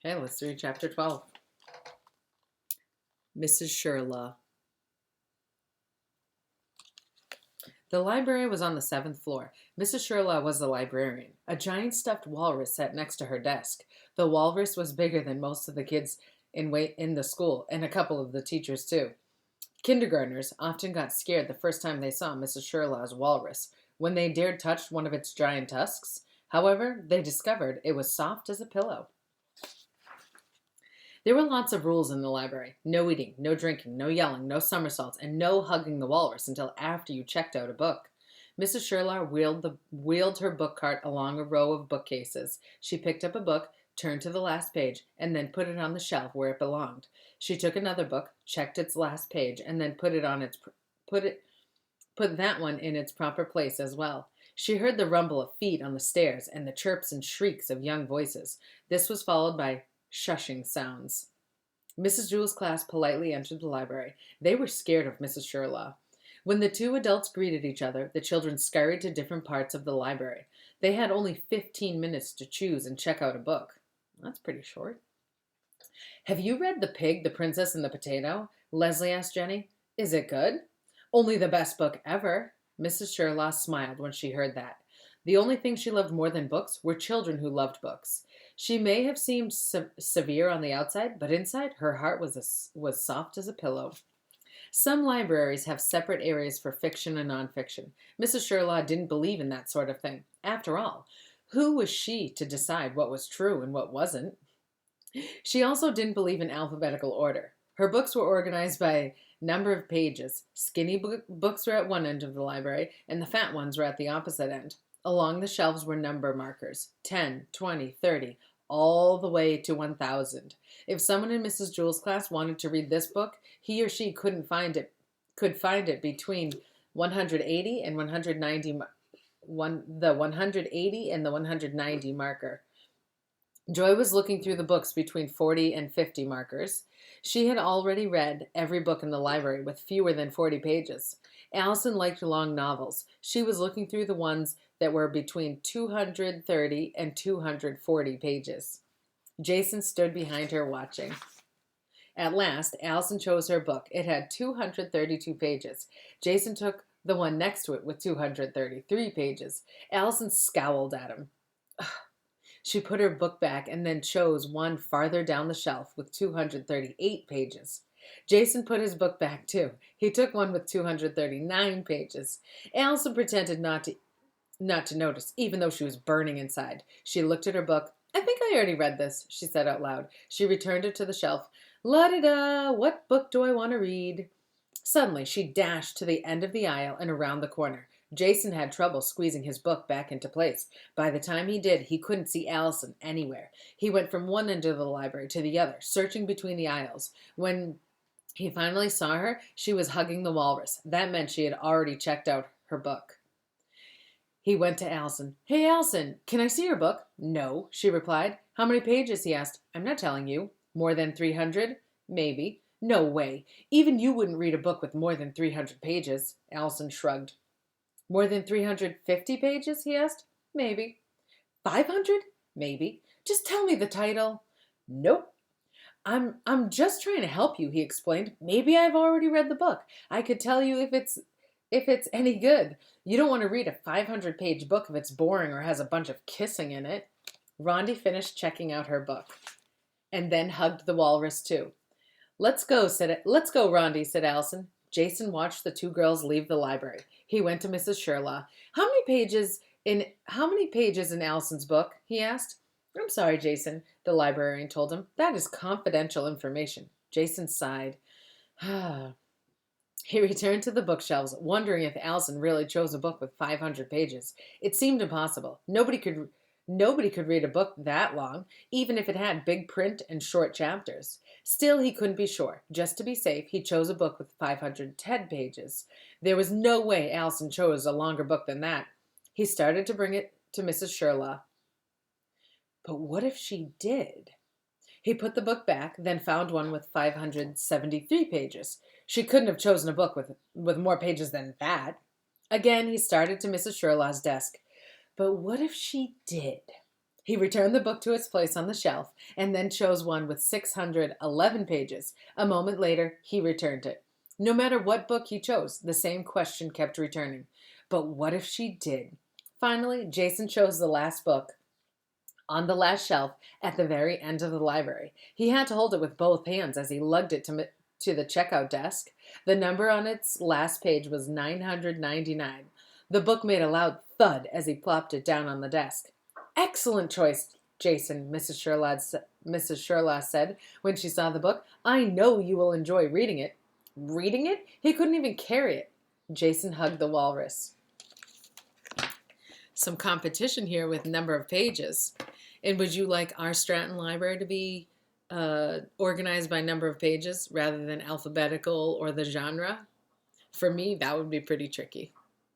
Okay, let's read chapter 12. Mrs. Surlaw. The library was on the 7th floor. Mrs. Surlaw was the librarian. A giant stuffed walrus sat next to her desk. The walrus was bigger than most of the kids in the school, and a couple of the teachers, too. Kindergartners often got scared the first time they saw Mrs. Sherlaw's walrus, when they dared touch one of its giant tusks. However, they discovered it was soft as a pillow. There were lots of rules in the library. No eating, no drinking, no yelling, no somersaults, and no hugging the walrus until after you checked out a book. Mrs. Sherlaw wheeled her book cart along a row of bookcases. She picked up a book, turned to the last page, and then put it on the shelf where it belonged. She took another book, checked its last page, and then put that one in its proper place as well. She heard the rumble of feet on the stairs and the chirps and shrieks of young voices. This was followed by shushing sounds. Mrs. Jewell's class politely entered the library. They were scared of Mrs. Surlaw. When the two adults greeted each other, the children scurried to different parts of the library. They had only 15 minutes to choose and check out a book. That's pretty short. Have you read The Pig, the Princess, and the Potato? Leslie asked Jenny. Is it good? Only the best book ever. Mrs. Surlaw smiled when she heard that. The only thing she loved more than books were children who loved books. She may have seemed severe on the outside, but inside her heart was soft as a pillow. Some libraries have separate areas for fiction and nonfiction. Mrs. Surlaw didn't believe in that sort of thing. After all, who was she to decide what was true and what wasn't? She also didn't believe in alphabetical order. Her books were organized by number of pages. Skinny books were at one end of the library, and the fat ones were at the opposite end. Along the shelves were number markers 10, 20, 30, all the way to 1,000. If someone in Mrs. Jewell's class wanted to read this book, he or she could find it between 180 and 190 the 180 and the 190 marker. Joy was looking through the books between 40 and 50 markers. She had already read every book in the library with fewer than 40 pages. Allison liked long novels. She was looking through the ones that were between 230 and 240 pages. Jason stood behind her watching. At last, Allison chose her book. It had 232 pages. Jason took the one next to it with 233 pages. Allison scowled at him. She put her book back and then chose one farther down the shelf with 238 pages. Jason put his book back too. He took one with 239 pages. Allison pretended not to notice, even though she was burning inside. She looked at her book. I think I already read this, she said out loud. She returned it to the shelf. La-di-da, what book do I want to read? Suddenly, she dashed to the end of the aisle and around the corner. Jason had trouble squeezing his book back into place. By the time he did, he couldn't see Allison anywhere. He went from one end of the library to the other, searching between the aisles. When he finally saw her, she was hugging the walrus. That meant she had already checked out her book. He went to Allison. Hey, Allison, can I see your book? No, she replied. How many pages? He asked. I'm not telling you. More than 300? Maybe. No way. Even you wouldn't read a book with more than 300 pages. Allison shrugged. More than 350 pages? He asked. Maybe. 500? Maybe. Just tell me the title. Nope. I'm just trying to help you, he explained. Maybe I've already read the book. I could tell you if it's any good. You don't want to read a 500-page book if it's boring or has a bunch of kissing in it. Rondi finished checking out her book and then hugged the walrus too. Let's go, Rondi, said Allison. Jason watched the two girls leave the library. He went to Mrs. Surlaw. How many pages in Allison's book? He asked. I'm sorry, Jason, the librarian told him. That is confidential information. Jason sighed. He returned to the bookshelves, wondering if Allison really chose a book with 500 pages. It seemed impossible. Nobody could read a book that long, even if it had big print and short chapters. Still, he couldn't be sure. Just to be safe, he chose a book with 510 pages. There was no way Allison chose a longer book than that. He started to bring it to Mrs. Surlaw. But what if she did? He put the book back, then found one with 573 pages. She couldn't have chosen a book with more pages than that. Again, he started to Mrs. Surlaw's desk. But what if she did? He returned the book to its place on the shelf and then chose one with 611 pages. A moment later, he returned it. No matter what book he chose, the same question kept returning. But what if she did? Finally, Jason chose the last book on the last shelf at the very end of the library. He had to hold it with both hands as he lugged it to the checkout desk. The number on its last page was 999. The book made a loud thud as he plopped it down on the desk. Excellent choice, Jason, Mrs. Surlaw said when she saw the book. I know you will enjoy reading it. Reading it? He couldn't even carry it. Jason hugged the walrus. Some competition here with number of pages. And would you like our Stratton Library to be organized by number of pages rather than alphabetical or the genre? For me, that would be pretty tricky.